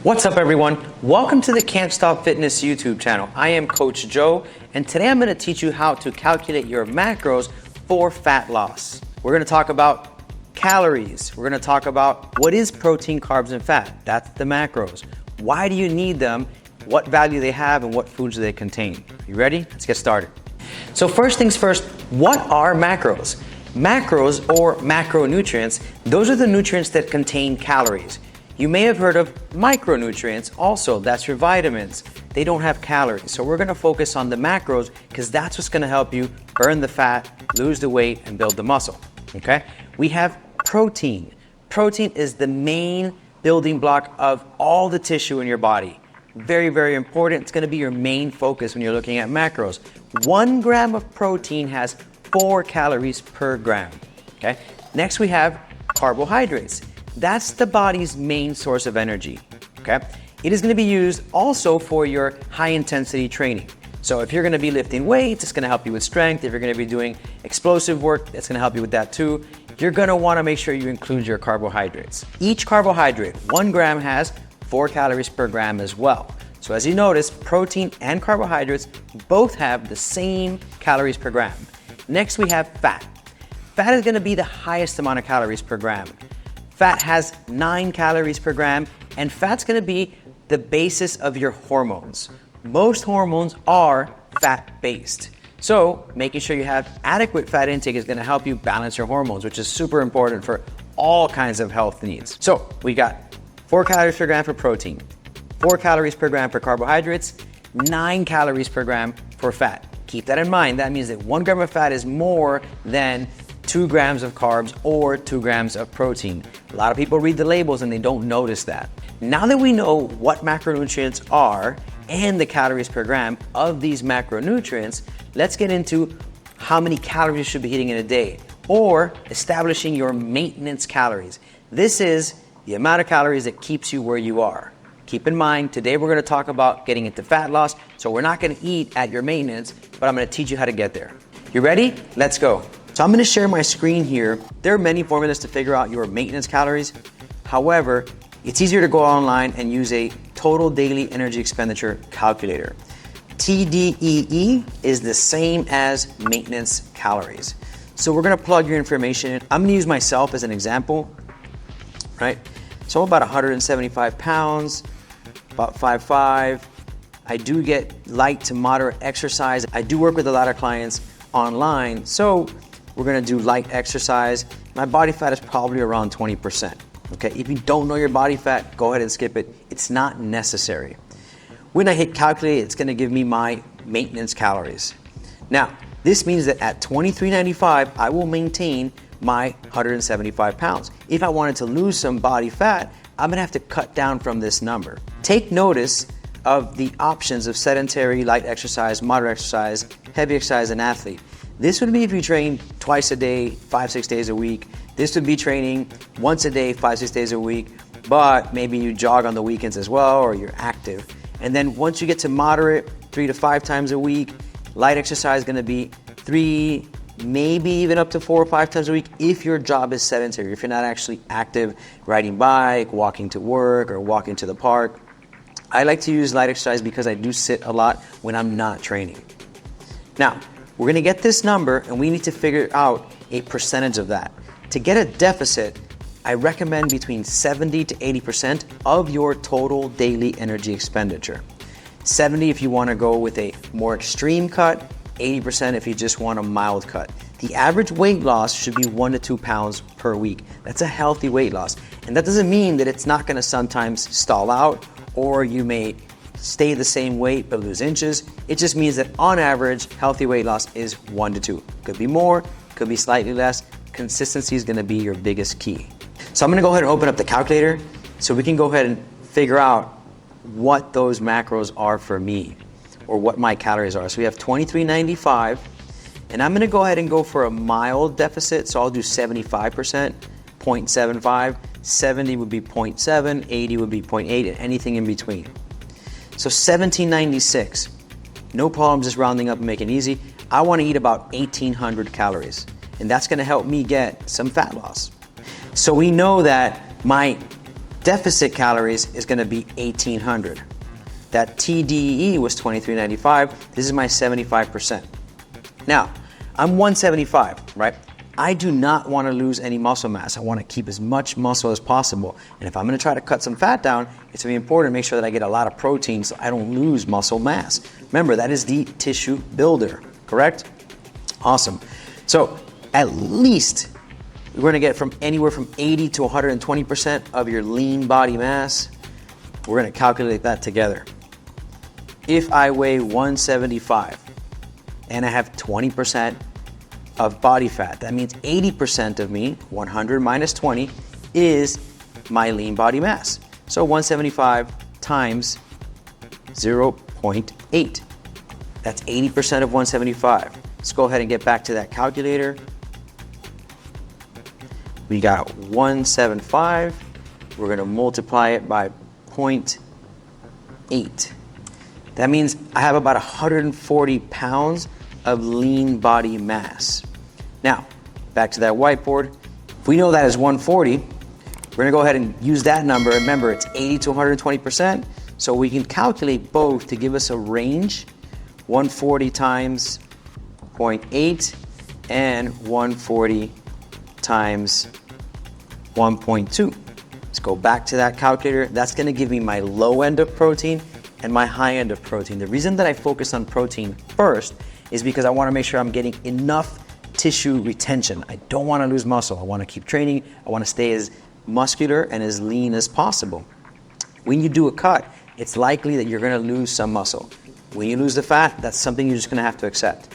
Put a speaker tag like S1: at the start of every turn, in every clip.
S1: What's up everyone? Welcome to the Can't Stop Fitness YouTube channel. I am Coach Joe and today I'm going to teach you how to calculate your macros for fat loss. We're going to talk about calories. We're going to talk about what is protein, carbs, and fat. That's the macros. Why do you need them? What value they have and what foods do they contain? You ready? Let's get started. So first things first, what are macros? Macros or macronutrients, those are the nutrients that contain calories. You may have heard of micronutrients also, that's your vitamins. They don't have calories. So we're gonna focus on the macros because that's what's gonna help you burn the fat, lose the weight, and build the muscle, okay? We have protein. Protein is the main building block of all the tissue in your body. Very, very important. It's gonna be your main focus when you're looking at macros. 1 gram of protein has 4 calories per gram, okay? Next we have carbohydrates. That's the body's main source of energy, okay? It is gonna be used also for your high intensity training. So if you're gonna be lifting weights, it's gonna help you with strength. If you're gonna be doing explosive work, it's gonna help you with that too. You're gonna wanna make sure you include your carbohydrates. Each carbohydrate, 1 gram has 4 calories per gram as well. So as you notice, protein and carbohydrates both have the same calories per gram. Next we have fat. Fat is gonna be the highest amount of calories per gram. Fat has 9 calories per gram, and fat's gonna be the basis of your hormones. Most hormones are fat-based. So making sure you have adequate fat intake is gonna help you balance your hormones, which is super important for all kinds of health needs. So we got 4 calories per gram for protein, 4 calories per gram for carbohydrates, 9 calories per gram for fat. Keep that in mind. That means that 1 gram of fat is more than 2 grams of carbs or 2 grams of protein. A lot of people read the labels and they don't notice that. Now that we know what macronutrients are and the calories per gram of these macronutrients, let's get into how many calories you should be eating in a day or establishing your maintenance calories. This is the amount of calories that keeps you where you are. Keep in mind, today we're gonna talk about getting into fat loss, so we're not gonna eat at your maintenance, but I'm gonna teach you how to get there. You ready? Let's go. So I'm gonna share my screen here. There are many formulas to figure out your maintenance calories. However, it's easier to go online and use a total daily energy expenditure calculator. TDEE is the same as maintenance calories. So we're gonna plug your information in. I'm gonna use myself as an example, right? So I'm about 175 pounds, about 5'5". I do get light to moderate exercise. I do work with a lot of clients online, so we're gonna do light exercise. My body fat is probably around 20%, okay? If you don't know your body fat, go ahead and skip it. It's not necessary. When I hit calculate, it's gonna give me my maintenance calories. Now, this means that at $23.95, I will maintain my 175 pounds. If I wanted to lose some body fat, I'm gonna have to cut down from this number. Take notice of the options of sedentary, light exercise, moderate exercise, heavy exercise, and athlete. This would be if you train twice a day, 5-6 days a week. This would be training once a day, 5-6 days a week, but maybe you jog on the weekends as well, or you're active. And then once you get to moderate, 3 to 5 times a week, light exercise is gonna be 3, maybe even up to 4 or 5 times a week if your job is sedentary, if you're not actually active, riding bike, walking to work, or walking to the park. I like to use light exercise because I do sit a lot when I'm not training. Now, we're gonna get this number and we need to figure out a percentage of that. To get a deficit, I recommend between 70 to 80% of your total daily energy expenditure. 70 if you wanna go with a more extreme cut, 80% if you just want a mild cut. The average weight loss should be 1 to 2 pounds per week. That's a healthy weight loss. And that doesn't mean that it's not gonna sometimes stall out or you may stay the same weight but lose inches. It just means that on average, healthy weight loss is 1 to 2. Could be more, could be slightly less. Consistency is gonna be your biggest key. So I'm gonna go ahead and open up the calculator so we can go ahead and figure out what those macros are for me or what my calories are. So we have 23.95 and I'm gonna go ahead and go for a mild deficit. So I'll do 75%, 0.75, 70 would be 0.7, 80 would be 0.8, and anything in between. So 1796, no problem just rounding up and making it easy. I wanna eat about 1,800 calories, and that's gonna help me get some fat loss. So we know that my Deficit calories is gonna be 1800. That TDEE was 2395. This is my 75%. Now, I'm 175, right? I do not want to lose any muscle mass. I want to keep as much muscle as possible. And if I'm going to try to cut some fat down, it's really important to make sure that I get a lot of protein so I don't lose muscle mass. Remember, that is the tissue builder, correct? Awesome. So at least we're going to get from anywhere from 80 to 120% of your lean body mass. We're going to calculate that together. If I weigh 175 and I have 20% of body fat, that means 80% of me, 100 minus 20, is my lean body mass. So 175 times 0.8. That's 80% of 175. Let's go ahead and get back to that calculator. We got 175. We're going to multiply it by 0.8. That means I have about 140 pounds of lean body mass. Now, back to that whiteboard. If we know that is 140, we're gonna go ahead and use that number. Remember, it's 80 to 120%, so we can calculate both to give us a range, 140 times 0.8 and 140 times 1.2. Let's go back to that calculator. That's gonna give me my low end of protein and my high end of protein. The reason that I focus on protein first is because I wanna make sure I'm getting enough tissue retention. I don't wanna lose muscle. I wanna keep training. I wanna stay as muscular and as lean as possible. When you do a cut, it's likely that you're gonna lose some muscle. When you lose the fat, that's something you're just gonna have to accept.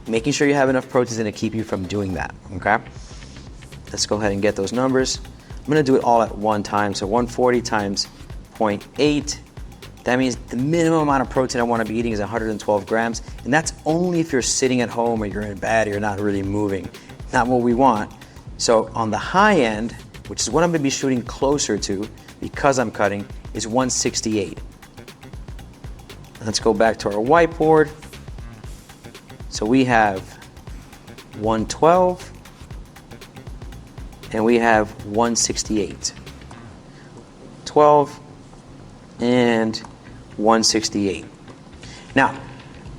S1: Making sure you have enough protein is gonna keep you from doing that, okay? Let's go ahead and get those numbers. I'm gonna do it all at one time. So 140 times 0.8. That means the minimum amount of protein I want to be eating is 112 grams. And that's only if you're sitting at home or you're in bed or you're not really moving. Not what we want. So on the high end, which is what I'm going to be shooting closer to because I'm cutting, is 168. Let's go back to our whiteboard. So we have 112 and we have 168. 12 and 168. Now,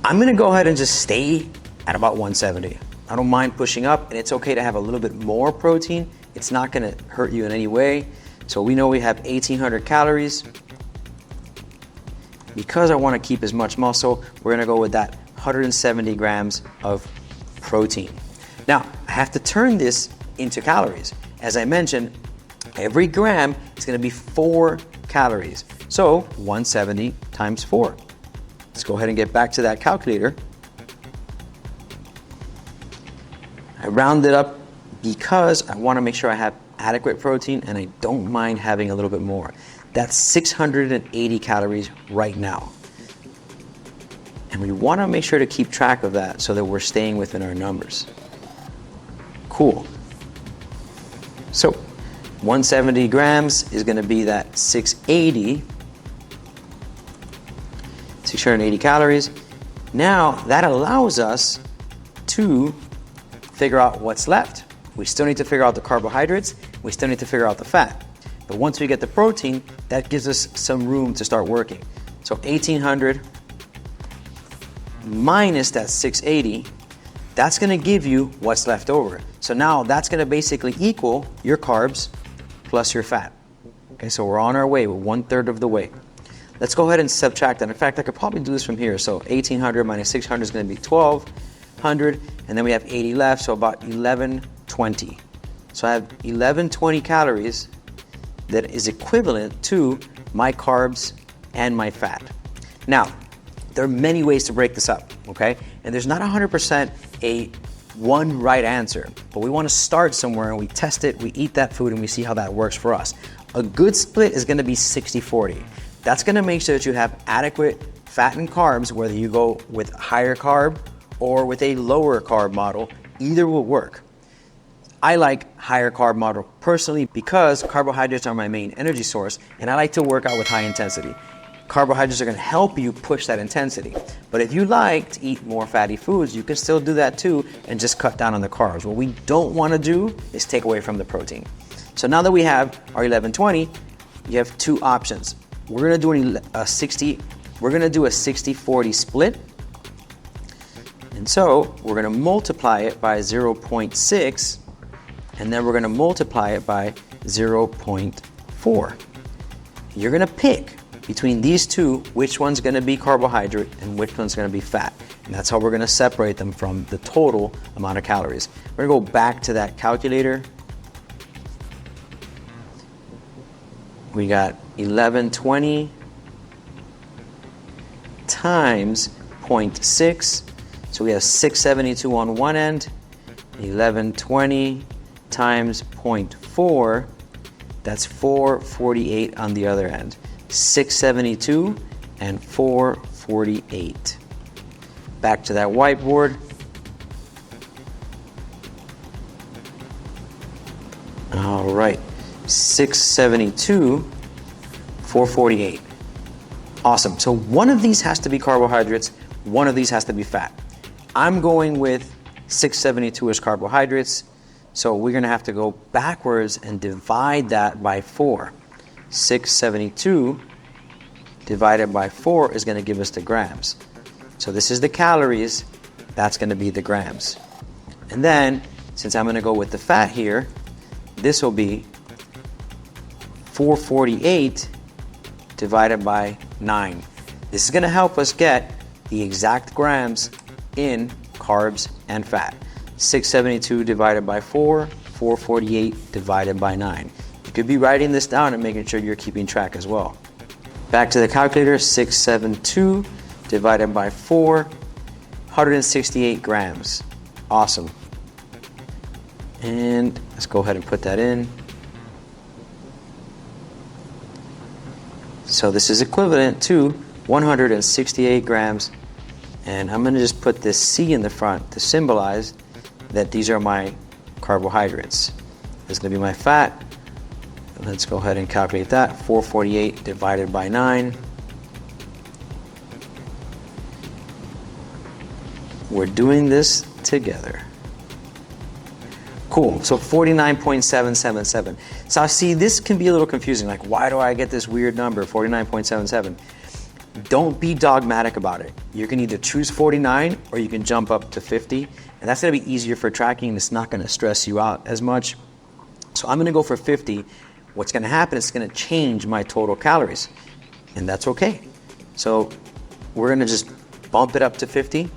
S1: I'm gonna go ahead and just stay at about 170. I don't mind pushing up, and it's okay to have a little bit more protein. It's not gonna hurt you in any way. So we know we have 1,800 calories. Because I wanna keep as much muscle, we're gonna go with that 170 grams of protein. Now, I have to turn this into calories. As I mentioned, every gram is gonna be 4 calories. So 170 times 4. Let's go ahead and get back to that calculator. I round it up because I want to make sure I have adequate protein and I don't mind having a little bit more. That's 680 calories right now. And we want to make sure to keep track of that so that we're staying within our numbers. Cool. So 170 grams is going to be that 680 calories. Now that allows us to figure out what's left. We still need to figure out the carbohydrates. We still need to figure out the fat. But once we get the protein, that gives us some room to start working. So 1,800 minus that 680, that's going to give you what's left over. So now that's going to basically equal your carbs plus your fat. Okay, so we're on our way. We're 1/3 of the way. Let's go ahead and subtract that. In fact, I could probably do this from here. So 1,800 minus 600 is going to be 1,200, and then we have 80 left, so about 1,120. So I have 1,120 calories that is equivalent to my carbs and my fat. Now, there are many ways to break this up, okay? And there's not 100% a one right answer, but we want to start somewhere and we test it, we eat that food, and we see how that works for us. A good split is going to be 60-40. That's going to make sure that you have adequate fat and carbs, whether you go with higher carb or with a lower carb model. Either will work. I like higher carb model personally because carbohydrates are my main energy source, and I like to work out with high intensity. Carbohydrates are going to help you push that intensity. But if you like to eat more fatty foods, you can still do that too and just cut down on the carbs. What we don't want to do is take away from the protein. So now that we have our 1,120, you have two options. We're gonna do a 60-40 split. And so we're gonna multiply it by 0.6, and then we're gonna multiply it by 0.4. You're gonna pick between these two which one's gonna be carbohydrate and which one's gonna be fat. And that's how we're gonna separate them from the total amount of calories. We're gonna go back to that calculator. We got 1120 times 0.6. So we have 672 on one end, 1120 times 0.4, that's 448 on the other end. 672 and 448. Back to that whiteboard. All right, 672, 448. Awesome, so one of these has to be carbohydrates, one of these has to be fat. I'm going with 672 as carbohydrates, so we're gonna have to go backwards and divide that by 4. 672 divided by 4 is gonna give us the grams. So this is the calories, that's gonna be the grams. And then, since I'm gonna go with the fat here, this will be 448 divided by 9. This is gonna help us get the exact grams in carbs and fat. 672 divided by 4, 448 divided by 9. You could be writing this down and making sure you're keeping track as well. Back to the calculator, 672 divided by 4, 168 grams. Awesome. And let's go ahead and put that in. So this is equivalent to 168 grams. And I'm gonna just put this C in the front to symbolize that these are my carbohydrates. This is gonna be my fat. Let's go ahead and calculate that. 448 divided by 9. We're doing this together. Cool, so 49.777. So see, this can be a little confusing. Like, why do I get this weird number, 49.77? Don't be dogmatic about it. You can either choose 49 or you can jump up to 50. And that's gonna be easier for tracking. It's not gonna stress you out as much. So I'm gonna go for 50. What's gonna happen is it's gonna change my total calories. And that's okay. So we're gonna just bump it up to 50,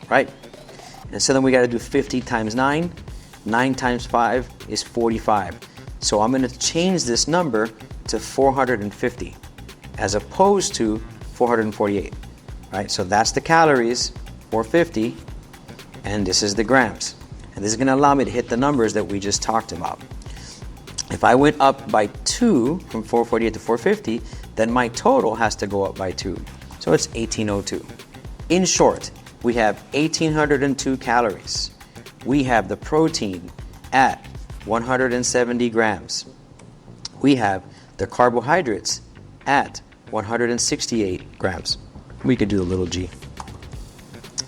S1: right? And so then we gotta do 50 times 9. 9 times 5 is 45. So I'm gonna change this number to 450 as opposed to 448, right? So that's the calories, 450, and this is the grams. And this is gonna allow me to hit the numbers that we just talked about. If I went up by 2 from 448 to 450, then my total has to go up by 2. So it's 1802. In short, we have 1802 calories. We have the protein at 170 grams. We have the carbohydrates at 168 grams. We could do a little g.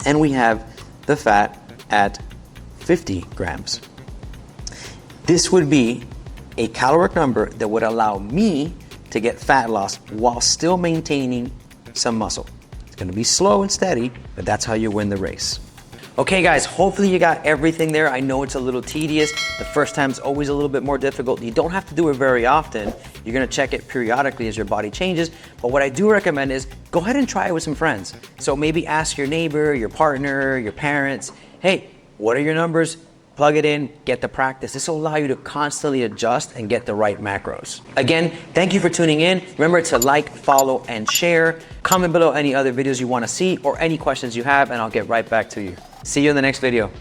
S1: And we have the fat at 50 grams. This would be a caloric number that would allow me to get fat loss while still maintaining some muscle. It's gonna be slow and steady, but that's how you win the race. Okay guys, hopefully you got everything there. I know it's a little tedious. The first time is always a little bit more difficult. You don't have to do it very often. You're gonna check it periodically as your body changes. But what I do recommend is go ahead and try it with some friends. So maybe ask your neighbor, your partner, your parents, hey, what are your numbers? Plug it in, get the practice. This will allow you to constantly adjust and get the right macros. Again, thank you for tuning in. Remember to like, follow, and share. Comment below any other videos you want to see or any questions you have, and I'll get right back to you. See you in the next video.